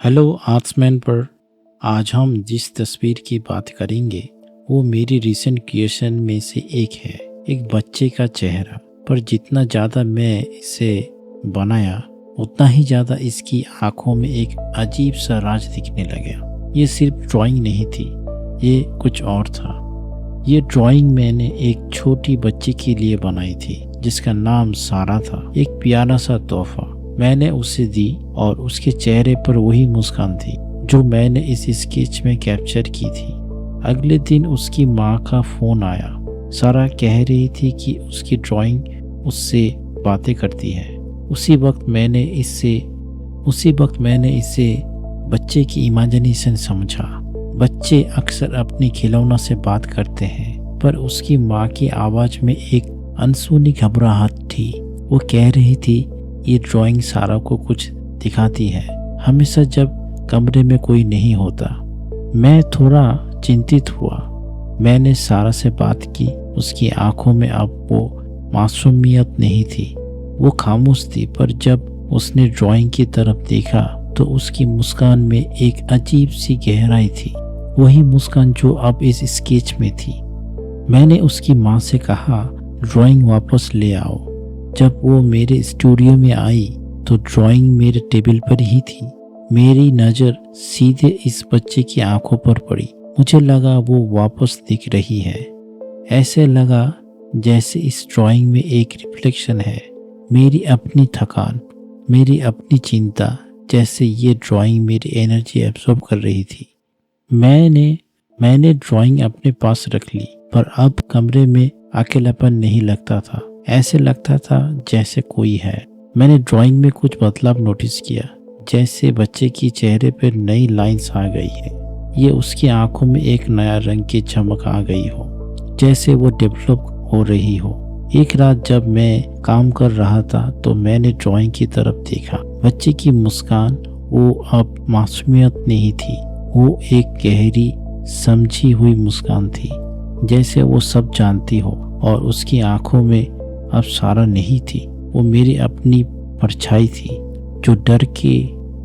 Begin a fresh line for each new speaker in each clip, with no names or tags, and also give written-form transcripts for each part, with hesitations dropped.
Hello आर्ट्समैन पर आज हम जिस तस्वीर की बात करेंगे वो मेरी रिसेंट क्रिएशन में से एक है। एक बच्चे का चेहरा, पर जितना ज़्यादा मैं इसे बनाया उतना ही ज़्यादा इसकी आंखों में एक अजीब सा राज दिखने लगा। ये सिर्फ ड्राइंग नहीं थी, ये कुछ और था। ये ड्राइंग मैंने एक छोटी बच्ची के लिए बनाई थी जिसका नाम सारा था। एक प्यारा सा तोहफा मैंने उसे दी और उसके चेहरे पर वही मुस्कान थी जो मैंने इस स्केच में कैप्चर की थी। अगले दिन उसकी माँ का फोन आया। सारा कह रही थी कि उसकी ड्राइंग उससे बातें करती है। उसी वक्त मैंने इसे बच्चे की इमेजिनेशन समझा। बच्चे अक्सर अपने खिलौना से बात करते हैं, पर उसकी माँ की आवाज में एक अनसुनी घबराहट थी। वो कह रही थी ये ड्राइंग सारा को कुछ दिखाती है, हमेशा जब कमरे में कोई नहीं होता। मैं थोड़ा चिंतित हुआ। मैंने सारा से बात की। उसकी आंखों में अब वो मासूमियत नहीं थी, वो खामोश थी, पर जब उसने ड्राइंग की तरफ देखा तो उसकी मुस्कान में एक अजीब सी गहराई थी, वही मुस्कान जो अब इस स्केच में थी। मैंने उसकी माँ से कहा ड्राइंग वापस ले आओ। जब वो मेरे स्टूडियो में आई तो ड्राइंग मेरे टेबल पर ही थी। मेरी नज़र सीधे इस बच्चे की आंखों पर पड़ी। मुझे लगा वो वापस दिख रही है। ऐसे लगा जैसे इस ड्राइंग में एक रिफ्लेक्शन है, मेरी अपनी थकान, मेरी अपनी चिंता, जैसे ये ड्राइंग मेरी एनर्जी एब्जॉर्ब कर रही थी। मैंने ड्राइंग अपने पास रख ली, पर अब कमरे में अकेलापन नहीं लगता था। ऐसे लगता था जैसे कोई है। मैंने ड्राइंग में कुछ बदलाव नोटिस किया, जैसे बच्चे की चेहरे पर नई लाइंस आ गई है। ये उसकी आंखों में एक नया रंग की चमक आ गई हो, जैसे वो डेवलप हो रही हो। एक रात जब मैं काम कर रहा था तो मैंने ड्राइंग की तरफ देखा। बच्चे की मुस्कान वो अब मासूमियत नहीं थी, वो एक गहरी समझी हुई मुस्कान थी, जैसे वो सब जानती हो। और उसकी आंखों में अब सारा नहीं थी, वो मेरी अपनी परछाई थी जो डर के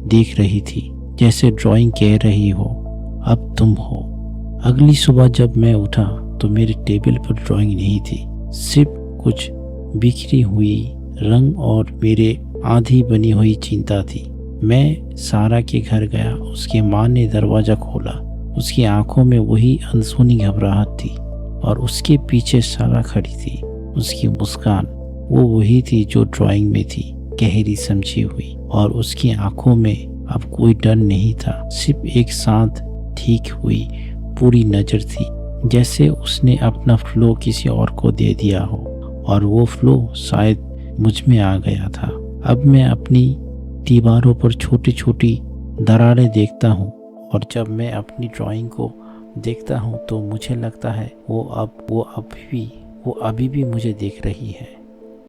देख रही थी, जैसे ड्राइंग कह रही हो अब तुम हो। अगली सुबह जब मैं उठा तो मेरे टेबल पर ड्राइंग नहीं थी, सिर्फ कुछ बिखरी हुई रंग और मेरे आधी बनी हुई चिंता थी। मैं सारा के घर गया। उसकी माँ ने दरवाज़ा खोला। उसकी आंखों में वही अनसुनी घबराहट थी और उसके पीछे सारा खड़ी थी। उसकी मुस्कान वो वही थी जो ड्राइंग में थी, गहरी समझी हुई, और उसकी आंखों में अब कोई डर नहीं था, सिर्फ एक शांत ठीक हुई पूरी नज़र थी, जैसे उसने अपना फ्लो किसी और को दे दिया हो और वो फ्लो शायद मुझ में आ गया था। अब मैं अपनी दीवारों पर छोटी छोटी दरारें देखता हूँ, और जब मैं अपनी ड्राइंग को देखता हूँ तो मुझे लगता है वो अभी भी मुझे देख रही है।